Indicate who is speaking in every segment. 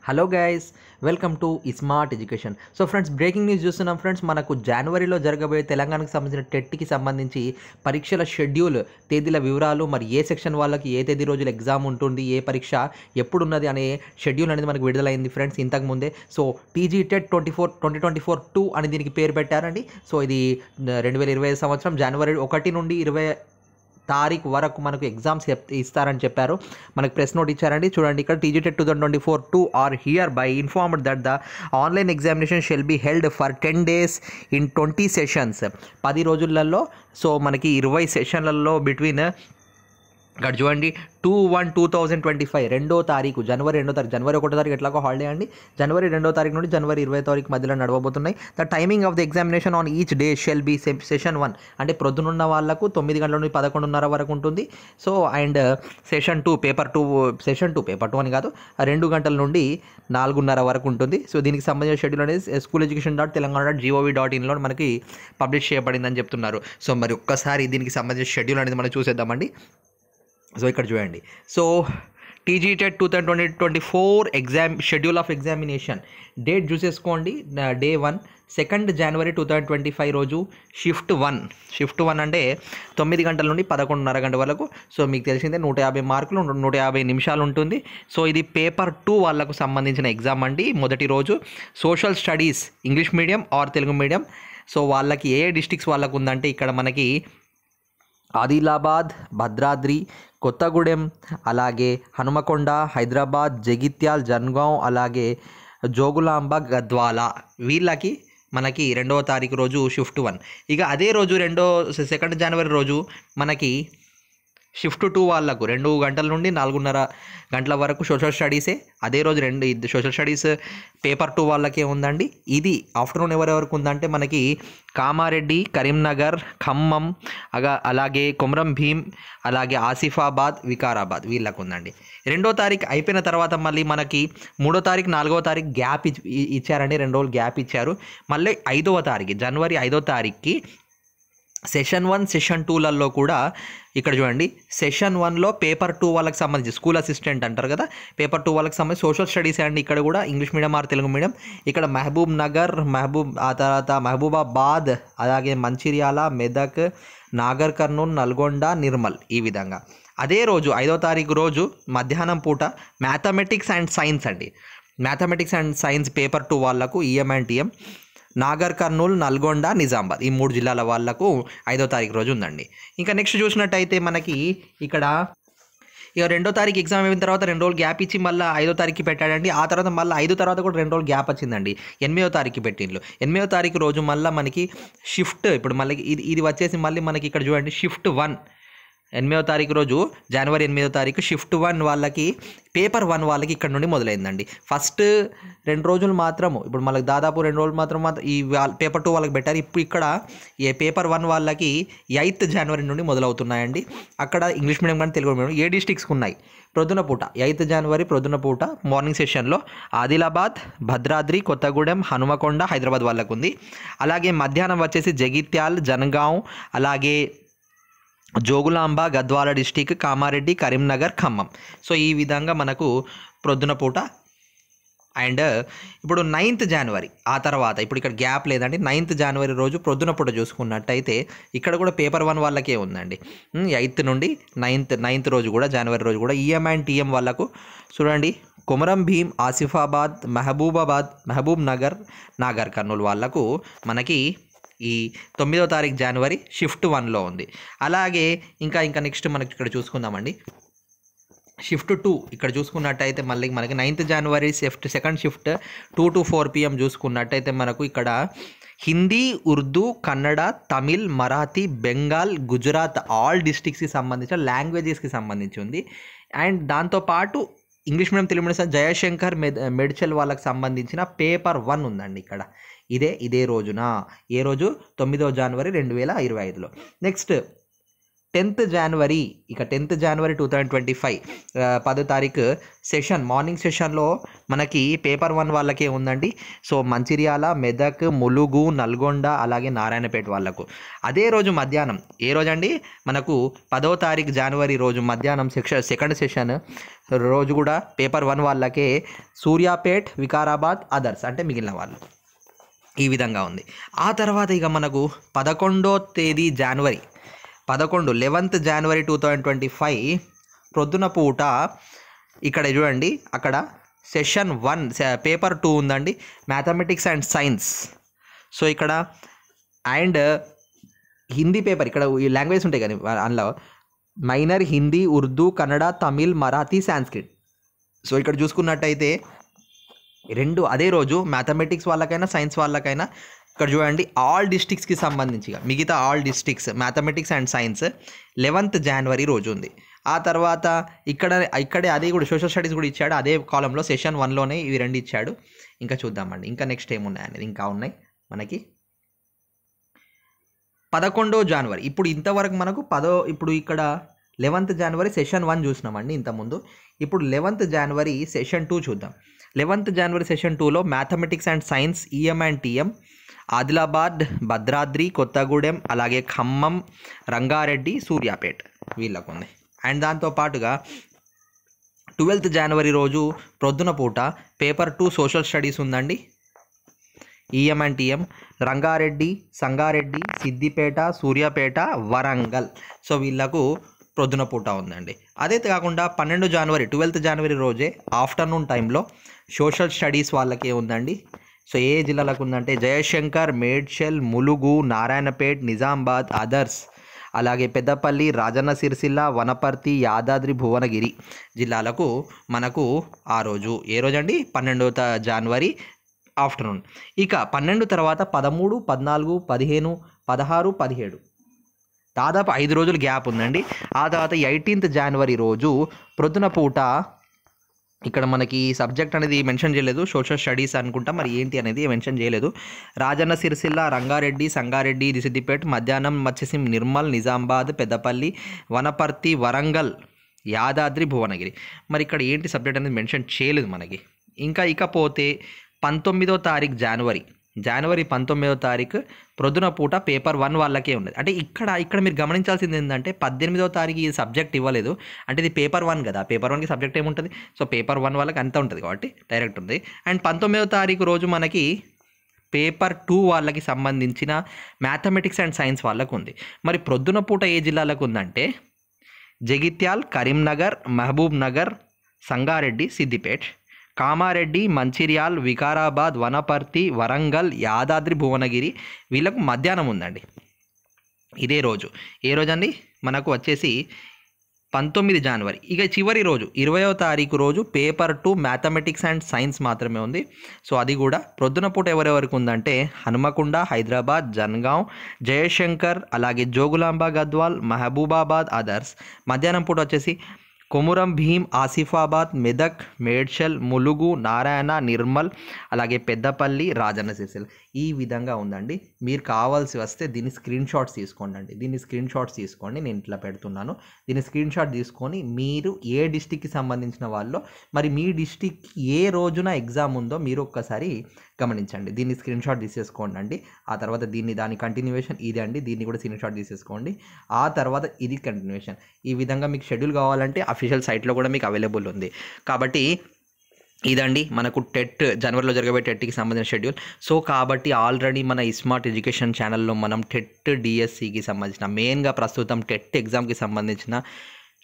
Speaker 1: Hello guys, welcome to smart education. So friends, breaking news చూస్తున్నాం friends. మనకు జనవరిలో జరగబోయే తెలంగాణకు సంబంధించిన టెట్కి సంబంధించి పరీక్షల షెడ్యూల్, తేదీల వివరాలు, మరి ఏ సెక్షన్ వాళ్ళకి ఏ తేదీ రోజులు ఎగ్జామ్ ఉంటుంది, ఏ పరీక్ష ఎప్పుడున్నది అనే షెడ్యూల్ అనేది మనకు విడుదలైంది ఫ్రెండ్స్ ఇంతకుముందే. సో టీజీ టెట్ 2024-2 అని దీనికి పేరు పెట్టారండి. సో ఇది 2025 సంవత్సరం జనవరి 1 నుండి 20 తారీఖు వరకు మనకు ఎగ్జామ్స్ ఇస్తారని చెప్పారు. మనకు ప్రెస్ నోట్ ఇచ్చారండి. చూడండి, ఇక్కడ TG TET 2024-2 are here by informed that the online examination shall be held for 10 days in 20 sessions. 10 రోజులలో, సో మనకి 20 సెషన్లలో బిట్వీన్ ఇక్కడ చూడండి 2/1/2025 2వ తారీఖు జనవరి 2వ తారీఖు జనవరి 1వ తారీఖు ఎట్లాగో హాలిడే అండి. జనవరి 2వ తారీఖు నుండి జనవరి 20వ తారీఖు మధ్యలో నడవబోతున్నాయి. The timing of the examination on each day shall be session 1 అంటే ప్రొద్దునున్న వాళ్ళకు 9 గంటల నుండి 11:30 వరకు ఉంటుంది. సో అండ్ సెషన్ 2 పేపర్ 2 అని కాదు, 2 గంటల నుండి 4:30 వరకు ఉంటుంది. సో దీనికి సంబంధించిన షెడ్యూల్ అనేది schooleducation.telangana.gov.in మనకి పబ్లిష్ చేయబడిందని చెప్తున్నారు. సో మరి ఒక్కసారి దీనికి సంబంధించిన షెడ్యూల్ అనేది మనం చూసేద్దామండి. సో ఇక్కడ చూడండి, so TG TET 2024 schedule of examination date చూసేసుకోండి. డే 1 2 జనవరి 2025 రోజు షిఫ్ట్ 1 అంటే 9 గంటల నుండి 11:30 గంటల వరకు. సో మీకు తెలిసిందే 150 మార్కులు 150 నిమిషాలు ఉంటుంది. సో ఇది పేపర్ 2 వాళ్ళకు సంబంధించిన ఎగ్జామ్ అండి. మొదటి రోజు social studies English medium are Telugu medium. So వాళ్ళకి ఏ డిస్ట్రిక్ట్స్ వాళ్ళకు ఉందంటే ఇక్కడ మనకి ఆదిలాబాద్, భద్రాద్రి, కొత్తగూడెం, అలాగే హనుమకొండ, హైదరాబాద్, జగిత్యాల్, జన్గాం, అలాగే జోగులాంబ, గద్వాల వీళ్ళకి మనకి 2వ తారీఖు రోజు షిఫ్ట్ 1. ఇక అదే రోజు 2 జనవరి రోజు మనకి షిఫ్ట్ 2 వాళ్ళకు 2 గంటల నుండి 4:30 గంటల వరకు సోషల్ స్టడీసే. అదే రోజు సోషల్ స్టడీస్ పేపర్ 2 వాళ్ళకే ఉందండి. ఇది ఆఫ్టర్నూన్ ఎవరెవరికి ఉందంటే మనకి కామారెడ్డి, కరీంనగర్, ఖమ్మం, అలాగే కొమరం భీం, అలాగే ఆసిఫాబాద్, వికారాబాద్ వీళ్ళకు ఉందండి. 2వ తారీఖు అయిపోయిన తర్వాత మళ్ళీ మనకి 3వ తారీఖు 4వ తారీఖు గ్యాప్ ఇచ్చారండి. 2 రోజులు గ్యాప్ ఇచ్చారు. మళ్ళీ 5వ తారీఖు జనవరి 5వ తారీఖుకి సెషన్ 1 సెషన్ 2లలో కూడా ఇక్కడ చూడండి, సెషన్ 1లో పేపర్ 2 వాళ్ళకి సంబంధించి స్కూల్ అసిస్టెంట్ అంటారు కదా, పేపర్ 2 వాళ్ళకి సంబంధించి సోషల్ స్టడీస్ అండి. ఇక్కడ కూడా English medium are Telugu medium. ఇక్కడ మహబూబ్ నగర్, ఆ తర్వాత మహబూబాబాద్, అలాగే మంచిర్యాల, మెదక్, నాగర్ కర్నూల్, నల్గొండ, నిర్మల్ ఈ విధంగా. అదే రోజు 5వ తారీఖు రోజు మధ్యాహ్నం పూట మ్యాథమెటిక్స్ అండ్ సైన్స్ అండి. మ్యాథమెటిక్స్ అండ్ సైన్స్ పేపర్ 2 వాళ్ళకు EM and TM Nagar Kurnool, Nalgonda, Nizamabad ఈ 3 జిల్లాల వాళ్లకు 5వ తారీఖు రోజు ఉందండి. ఇంకా నెక్స్ట్ చూసినట్టయితే మనకి ఇక్కడ 2వ తారీఖు ఎగ్జామ్ అయిన తర్వాత 2 రోజులు గ్యాప్ ఇచ్చి మళ్ళీ 5వ తారీఖుకి పెట్టాడండి. ఆ తర్వాత మళ్ళీ 5 తర్వాత కూడా 2 రోజులు గ్యాప్ వచ్చిందండి. 8వ తారీఖుకి పెట్టిండ్రు. 8వ తారీఖు రోజు మళ్ళీ మనకి షిఫ్ట్, ఇప్పుడు మళ్ళీ ఇది వచ్చేసి మళ్ళీ మనకి ఇక్కడ చూడండి షిఫ్ట్ 1 8వ తారీఖు రోజు జనవరి 8వ తారీఖు షిఫ్ట్ 1 వాళ్ళకి పేపర్ 1 వాళ్ళకి ఇక్కడ నుండి మొదలైందండి. ఫస్ట్ 2 రోజులు మాత్రము, ఇప్పుడు మనకి దాదాపు 2 రోజులు మాత్రం ఈ పేపర్ 2 వాళ్ళకి పెట్టారు. ఇప్పుడు ఇక్కడ పేపర్ 1 వాళ్ళకి 8th జనవరి నుండి మొదలవుతున్నాయండి. అక్కడ ఇంగ్లీష్ మీడియం కానీ తెలుగు మీడియం ఏ డిస్ట్రిక్ట్స్కి ఉన్నాయి. ప్రొద్దున పూట 8th జనవరి ప్రొద్దున పూట మార్నింగ్ సెషన్లో ఆదిలాబాద్, భద్రాద్రి, కొత్తగూడెం, హనుమకొండ, హైదరాబాద్ వాళ్ళకు ఉంది. అలాగే మధ్యాహ్నం వచ్చేసి జగిత్యాల్, జనగాం, అలాగే జోగులాంబ, గద్వాల డిస్టిక్, కామారెడ్డి, కరీంనగర్, ఖమ్మం. సో ఈ విధంగా మనకు ప్రొద్దున పూట. అండ్ ఇప్పుడు 9th జనవరి ఆ తర్వాత ఇప్పుడు ఇక్కడ గ్యాప్ లేదండి. 9th జనవరి రోజు ప్రొద్దున పూట చూసుకున్నట్టయితే ఇక్కడ కూడా పేపర్ 1 వాళ్ళకే ఉందండి. 8th నుండి 9th రోజు కూడా జనవరి రోజు కూడా ఈఎం అండ్ టీఎం వాళ్ళకు చూడండి కొమరం భీం, ఆసిఫాబాద్, మహబూబ్ నగర్, నాగర్ కర్నూల్ వాళ్ళకు మనకి ఈ 9వ తారీఖు జనవరి షిఫ్ట్ 1లో ఉంది. అలాగే ఇంకా నెక్స్ట్ మనకి ఇక్కడ చూసుకుందామండి షిఫ్ట్ 2. ఇక్కడ చూసుకున్నట్టయితే మళ్ళీ మనకి 9th జనవరి సెకండ్ షిఫ్ట్ 2 to 4 PM చూసుకున్నట్టయితే మనకు ఇక్కడ హిందీ, ఉర్దూ, కన్నడ, తమిళ్, మరాఠీ, బెంగాల్, గుజరాత్ ఆల్ డిస్ట్రిక్ట్స్కి సంబంధించిన లాంగ్వేజెస్కి సంబంధించి ఉంది. అండ్ దాంతోపాటు English medium, Telugu medium Jayashankar, Medchal వాళ్ళకి సంబంధించిన పేపర్ 1 ఉందండి. ఇక్కడ ఇదే రోజున ఏ రోజు 9వ జనవరి 2025లో. నెక్స్ట్ 10th జనవరి, ఇక 10th జనవరి 2025 10వ తారీఖు సెషన్, మార్నింగ్ సెషన్లో మనకి పేపర్ 1 వాళ్ళకే ఉందండి. సో మంచిర్యాల, మెదక్, ములుగు, నల్గొండ అలాగే నారాయణపేట వాళ్ళకు. అదే రోజు మధ్యాహ్నం, ఏ రోజు అండి మనకు 10వ తారీఖు జనవరి రోజు మధ్యాహ్నం సెకండ్ సెషన్ రోజు కూడా పేపర్ 1 వాళ్ళకే సూర్యాపేట్, వికారాబాద్, అదర్స్ అంటే మిగిలిన వాళ్ళు. ఈ విధంగా ఉంది. ఆ తర్వాత ఇక మనకు 11వ తేదీ జనవరి 11th జనవరి 2025 ప్రొద్దున పూట ఇక్కడ చూడండి, అక్కడ సెషన్ 1 పేపర్ 2 ఉందండి, మ్యాథమెటిక్స్ అండ్ సైన్స్. సో ఇక్కడ అండ్ హిందీ పేపర్, ఇక్కడ ఈ లాంగ్వేజ్ ఉంటాయి కానీ అందులో మైనర్ హిందీ, ఉర్దూ, కన్నడ, తమిళ్, మరాఠీ, సాంస్క్రిట్. సో ఇక్కడ చూసుకున్నట్టయితే రెండు అదే రోజు మ్యాథమెటిక్స్ వాళ్ళకైనా సైన్స్ వాళ్ళకైనా ఇక్కడ చూడండి ఆల్ డిస్ట్రిక్ట్స్కి సంబంధించిగా మిగతా all districts mathematics and science 11th జనవరి రోజు ఉంది. ఆ తర్వాత ఇక్కడే అదే కూడా సోషల్ స్టడీస్ కూడా ఇచ్చాడు, అదే కాలంలో సెషన్ 1లోనే ఇవి రెండు ఇచ్చాడు. ఇంకా చూద్దామండి ఇంకా నెక్స్ట్ ఏమున్నాయి అనేది. ఇంకా ఉన్నాయి మనకి 11వ జనవరి. ఇప్పుడు ఇంతవరకు మనకు ఇప్పుడు ఇక్కడ 11th జనవరి సెషన్ 1 చూసినామండి ఇంతకుముందు. ఇప్పుడు 11th జనవరి సెషన్ 2 చూద్దాం. 11th జనవరి సెషన్ 2లో mathematics and science EM and TM Adilabad, Bhadradri, Kothagudem అలాగే ఖమ్మం, రంగారెడ్డి, సూర్యాపేట్ వీళ్ళకు ఉంది. అండ్ దాంతోపాటుగా 12th జనవరి రోజు ప్రొద్దున పూట పేపర్ 2 సోషల్ స్టడీస్ ఉందండి, EM and TM Rangareddy, Sangareddy, Siddipet, Suryapet, Warangal. So వీళ్ళకు ప్రొద్దున పూట ఉందండి. అదే కాకుండా 12 జనవరి 12th జనవరి రోజే ఆఫ్టర్నూన్ టైంలో సోషల్ స్టడీస్ వాళ్ళకే ఉందండి. సో ఏ జిల్లాలకు ఉందంటే జయశంకర్, మేడ్చల్, ములుగు, నారాయణపేట్, నిజామాబాద్, అదర్స్ అలాగే పెద్దపల్లి, రాజన్న సిరిసిల్ల, వనపర్తి, యాదాద్రి, భువనగిరి జిల్లాలకు మనకు ఆ రోజు ఏ రోజు అండి 12వ జనవరి ఆఫ్టర్నూన్. ఇక 12 తర్వాత 13, 14, 15, 16, 17 దాదాపు 5 రోజులు గ్యాప్ ఉందండి. ఆ తర్వాత 18th జనవరి రోజు ప్రొద్దున పూట ఇక్కడ మనకి సబ్జెక్ట్ అనేది మెన్షన్ చేయలేదు, సోషల్ స్టడీస్ అనుకుంటా, మరి ఏంటి అనేది మెన్షన్ చేయలేదు. రాజన్న సిరిసిల్ల, రంగారెడ్డి, సంగారెడ్డి, సిద్దిపేట, మధ్యాహ్నం వచ్చేసి నిర్మల్, నిజామాబాద్, పెద్దపల్లి, వనపర్తి, వరంగల్, యాదాద్రి, భువనగిరి. మరి ఇక్కడ ఏంటి సబ్జెక్ట్ అనేది మెన్షన్ చేయలేదు మనకి. ఇకపోతే 19వ తారీఖు జనవరి 19వ తారీఖు ప్రొద్దున పూట పేపర్ 1 వాళ్ళకే ఉన్నది. అంటే ఇక్కడ మీరు గమనించాల్సింది ఏంటంటే 18వ తారీఖు ఈ సబ్జెక్ట్ ఇవ్వలేదు, అంటే ఇది పేపర్ 1 కదా, పేపర్ 1కి సబ్జెక్ట్ ఏముంటుంది, సో పేపర్ 1 వాళ్ళకి అంతా ఉంటుంది కాబట్టి డైరెక్ట్ ఉంది. అండ్ 19వ తారీఖు రోజు మనకి పేపర్ 2 వాళ్ళకి సంబంధించిన మ్యాథమెటిక్స్ అండ్ సైన్స్ వాళ్ళకు ఉంది. మరి ప్రొద్దున పూట ఏ జిల్లాలకు ఉందంటే జగిత్యాల్, కరీంనగర్, మహబూబ్ నగర్, సంగారెడ్డి, సిద్దిపేట్, కామారెడ్డి, మంచిర్యాల్, వికారాబాద్, వనపర్తి, వరంగల్, యాదాద్రి, భువనగిరి వీళ్ళకు మధ్యాహ్నం ఉందండి ఇదే రోజు. ఏ రోజు అండి మనకు వచ్చేసి 19 జనవరి. ఇక చివరి రోజు 20వ తారీఖు రోజు పేపర్ 2 మ్యాథమెటిక్స్ అండ్ సైన్స్ మాత్రమే ఉంది. సో అది కూడా ప్రొద్దున పూట ఎవరెవరికి ఉందంటే హనుమకొండ, హైదరాబాద్, జన్గాం, జయశంకర్ అలాగే జోగులాంబ గద్వాల్, మహబూబాబాద్, అదర్స్. మధ్యాహ్నం పూట వచ్చేసి కొమురం భీం, ఆసిఫాబాద్, మెదక్, మేడ్చల్, ములుగు, నారాయణ, నిర్మల్ అలాగే పెద్దపల్లి, రాజన్న సిరిసిల్ల. ఈ విధంగా ఉందండి. మీరు కావాల్సి వస్తే దీన్ని స్క్రీన్ షాట్స్ తీసుకోండి. నేను ఇట్లా పెడుతున్నాను. దీన్ని స్క్రీన్ షాట్ తీసుకొని మీరు ఏ డిస్టిక్కి సంబంధించిన వాళ్ళు, మరి మీ డిస్టిక్ ఏ రోజున ఎగ్జామ్ ఉందో మీరు ఒక్కసారి గమనించండి. దీన్ని స్క్రీన్ షాట్ తీసేసుకోండి అండి. ఆ తర్వాత దాని కంటిన్యూషన్ ఇది అండి, దీన్ని కూడా స్క్రీన్ షాట్ తీసేసుకోండి. ఆ తర్వాత ఇది కంటిన్యూషన్. ఈ విధంగా మీకు షెడ్యూల్ కావాలంటే అఫీషియల్ సైట్లో కూడా మీకు అవైలబుల్ ఉంది. కాబట్టి ఇదండి మనకు జనవరిలో జరగబోయే టెట్కి సంబంధించిన షెడ్యూల్. సో కాబట్టి ఆల్రెడీ మన స్మార్ట్ ఎడ్యుకేషన్ ఛానల్లో మనం డిఎస్సికి సంబంధించిన మెయిన్గా ప్రస్తుతం ఎగ్జామ్కి సంబంధించిన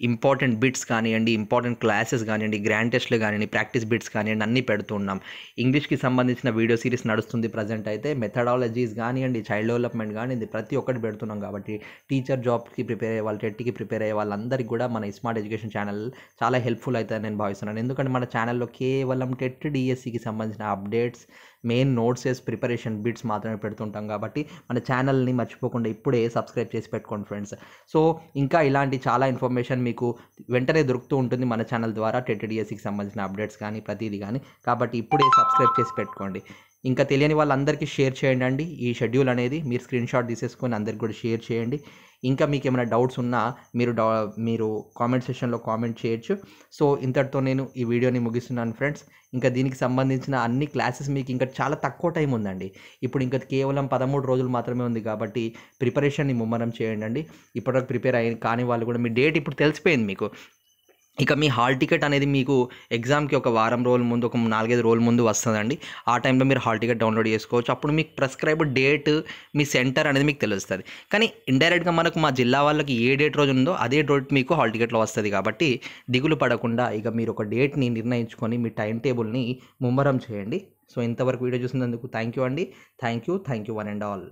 Speaker 1: ఇంపార్టెంట్ బిట్స్ కానివ్వండి, ఇంపార్టెంట్ క్లాసెస్ కానివ్వండి, గ్రాండ్ టెస్ట్లు కానివ్వండి, ప్రాక్టీస్ బిట్స్ కానివ్వండి అన్నీ పెడుతున్నాం. ఇంగ్లీష్కి సంబంధించిన వీడియో సిరీస్ నడుస్తుంది ప్రజెంట్ అయితే. మెథడాలజీస్ కానివ్వండి, చైల్డ్ డెవలప్మెంట్ కానివ్వండి, ప్రతి ఒక్కటి పెడుతున్నాం. కాబట్టి టీచర్ జాబ్కి ప్రిపేర్ అయ్యే వాళ్ళు, టెట్కి ప్రిపేర్ అయ్యే వాళ్ళందరికీ కూడా మన స్మార్ట్ ఎడ్యుకేషన్ ఛానల్ చాలా హెల్ప్ఫుల్ అవుతుందని నేను భావిస్తున్నాను. ఎందుకంటే మన ఛానల్లో కేవలం డిఎస్సికి సంబంధించిన అప్డేట్స్, మెయిన్ నోట్సెస్, ప్రిపరేషన్ బిట్స్ మాత్రమే పెడుతుంటాం. కాబట్టి మన ఛానల్ని మర్చిపోకుండా ఇప్పుడే సబ్స్క్రైబ్ చేసి పెట్టుకోండి ఫ్రెండ్స్. సో ఇంకా ఇలాంటి చాలా ఇన్ఫర్మేషన్ మీకు వెంటనే దొరుకుతూ ఉంటుంది మన ఛానల్ ద్వారా, డిఎస్సికి సంబంధించిన అప్డేట్స్ కానీ ప్రతిదీ కానీ. కాబట్టి ఇప్పుడే సబ్స్క్రైబ్ చేసి పెట్టుకోండి. ఇంకా తెలియని వాళ్ళందరికీ షేర్ చేయండి అండి. ఈ షెడ్యూల్ అనేది మీరు స్క్రీన్ షాట్ తీసేసుకొని అందరికి కూడా షేర్ చేయండి. ఇంకా మీకు ఏమైనా డౌట్స్ ఉన్నా మీరు కామెంట్ సెక్షన్లో కామెంట్ చేయొచ్చు. సో ఇంతటితో నేను ఈ వీడియోని ముగిస్తున్నాను ఫ్రెండ్స్. ఇంకా దీనికి సంబంధించిన అన్ని క్లాసెస్ మీకు ఇంకా చాలా తక్కువ టైం ఉందండి. ఇప్పుడు ఇంకా కేవలం 13 రోజులు మాత్రమే ఉంది కాబట్టి ప్రిపరేషన్ని ముమ్మరం చేయండి. ఇప్పటివరకు ప్రిపేర్ కాని వాళ్ళు కూడా మీ డేట్ ఇప్పుడు తెలిసిపోయింది మీకు. ఇక మీ హాల్ టికెట్ అనేది మీకు ఎగ్జామ్కి ఒక వారం రోజుల ముందు, ఒక 4-5 రోజుల ముందు వస్తుందండి. ఆ టైంలో మీరు హాల్ టికెట్ డౌన్లోడ్ చేసుకోవచ్చు. అప్పుడు మీకు ప్రిస్క్రైబ్డ్ డేట్, మీ సెంటర్ అనేది మీకు తెలుస్తుంది. కానీ ఇండైరెక్ట్గా మనకు మా జిల్లా వాళ్ళకి ఏ డేట్ రోజు ఉందో అదే డేట్ మీకు హాల్ టికెట్లో వస్తుంది. కాబట్టి దిగులు పడకుండా ఇక మీరు ఒక డేట్ని నిర్ణయించుకొని మీ టైం టేబుల్ని ముమ్మరం చేయండి. సో ఇంతవరకు వీడియో చూసినందుకు థ్యాంక్ యూ అండి. Thank you one and all.